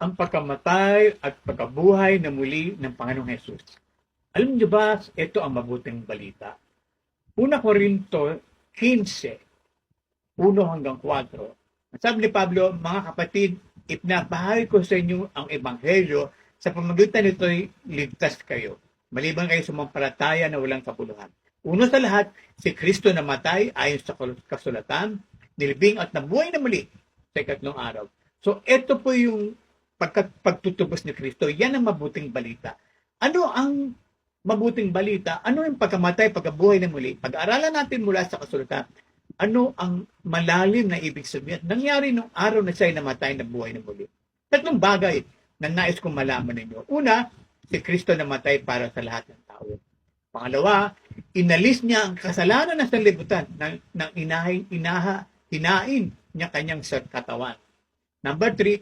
ang pagkamatay at pagkabuhay na muli ng Panginoong Hesus. Alam niyo ba, ito ang mabuting balita. Una Korinto 15, 1-4. Sabi ni Pablo, mga kapatid, ipinabahagi ko sa inyo ang Ebanghelyo, sa pamamagitan nito'y ligtas kayo, maliban kayo sa sumampalataya na walang kapuluhan. Una sa lahat, si Kristo namatay ayon sa kasulatan, nilibing at nabuhay na muli sa ikatlong araw. So, ito po yung pagtutubos ni Kristo. Yan ang mabuting balita. Ano ang mabuting balita? Ano yung pagkamatay, pagkabuhay na muli? Pag-aralan natin mula sa kasulatan, ano ang malalim na ibig sabihin? Nangyari nung araw na siya ay namatay na buhay na muli. Tatlong bagay na nais kong malaman ninyo. Una, si Kristo namatay para sa lahat ng tao. Pangalawa, inalis niya ang kasalanan ng sanlibutan ng hinain niya kanyang katawan. Number 3,